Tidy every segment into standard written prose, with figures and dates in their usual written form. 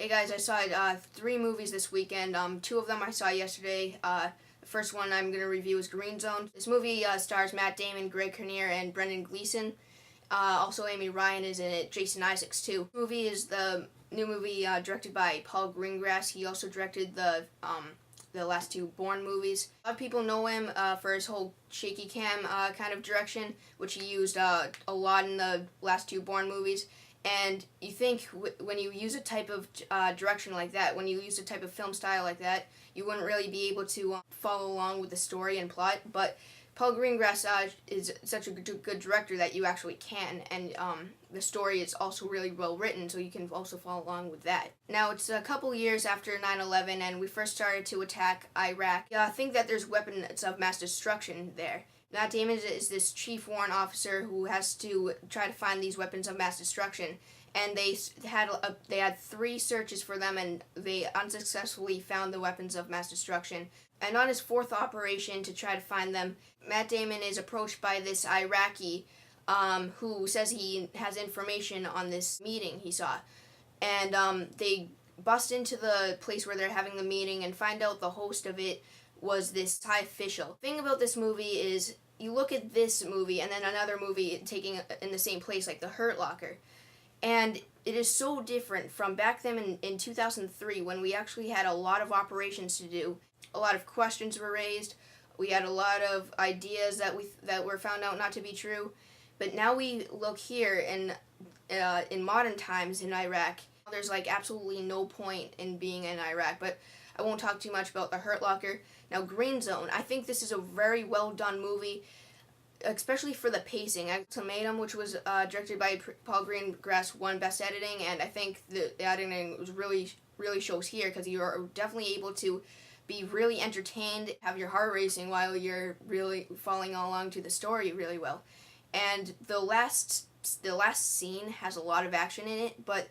Hey guys, I saw 3 movies this weekend. 2 of them I saw yesterday. The first one I'm going to review is Green Zone. This movie stars Matt Damon, Greg Kinnear, and Brendan Gleeson. Also Amy Ryan is in it, Jason Isaacs too. The movie is the new movie directed by Paul Greengrass. He also directed the last 2 Bourne movies. A lot of people know him for his whole shaky cam kind of direction, which he used a lot in the last 2 Bourne movies. And you think when you use a type of direction like that, when you use a type of film style like that, you wouldn't really be able to follow along with the story and plot. But Paul Greengrass is such a good director that you actually can, and the story is also really well written, so you can also follow along with that. Now, it's a couple years after 9/11, and we first started to attack Iraq. I think that there's weapons of mass destruction there. Matt Damon is this chief warrant officer who has to try to find these weapons of mass destruction, and they had 3 searches for them, and they unsuccessfully found the weapons of mass destruction. And on his 4th operation to try to find them, Matt Damon is approached by this Iraqi who says he has information on this meeting he saw, and they bust into the place where they're having the meeting and find out the host of it was this high official. The thing about this movie is you look at this movie and then another movie taking in the same place, like The Hurt Locker, and it is so different from back then in 2003 when we actually had a lot of operations to do. A lot of questions were raised. We had a lot of ideas that were found out not to be true. But now we look here in modern times in Iraq. There's like absolutely no point in being in Iraq, but I won't talk too much about The Hurt Locker. Now, Green Zone. I think this is a very well done movie, especially for the pacing. Ultimatum, which was directed by Paul Greengrass, won Best Editing, and I think the editing was really shows here, because you are definitely able to be really entertained, have your heart racing while you're really following along to the story really well. And the last scene has a lot of action in it, but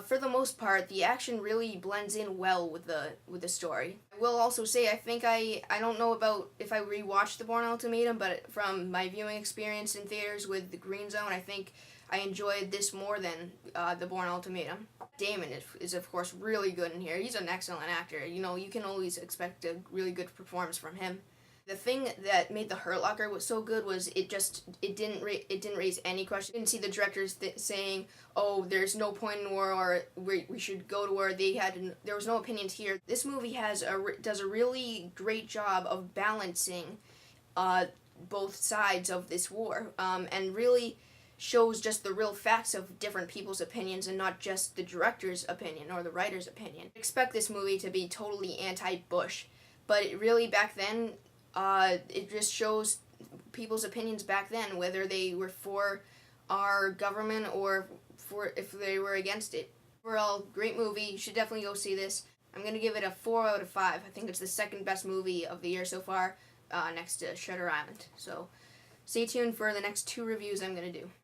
for the most part, the action really blends in well with the story. I will also say, I think I don't know about if I rewatched The Bourne Ultimatum, but from my viewing experience in theaters with The Green Zone, I think I enjoyed this more than The Bourne Ultimatum. Damon is of course really good in here. He's an excellent actor. You know, you can always expect a really good performance from him. The thing that made The Hurt Locker was so good was it didn't raise any questions. You didn't see the directors saying, "Oh, there's no point in war," or "We should go to war." There was no opinions here. This movie does a really great job of balancing both sides of this war, and really shows just the real facts of different people's opinions and not just the director's opinion or the writer's opinion. I expect this movie to be totally anti-Bush, but it really back then, it just shows people's opinions back then, whether they were for our government or if they were against it. Overall, great movie. You should definitely go see this. I'm going to give it a 4 out of 5. I think it's the 2nd best movie of the year so far, next to Shutter Island. So stay tuned for the next 2 reviews I'm going to do.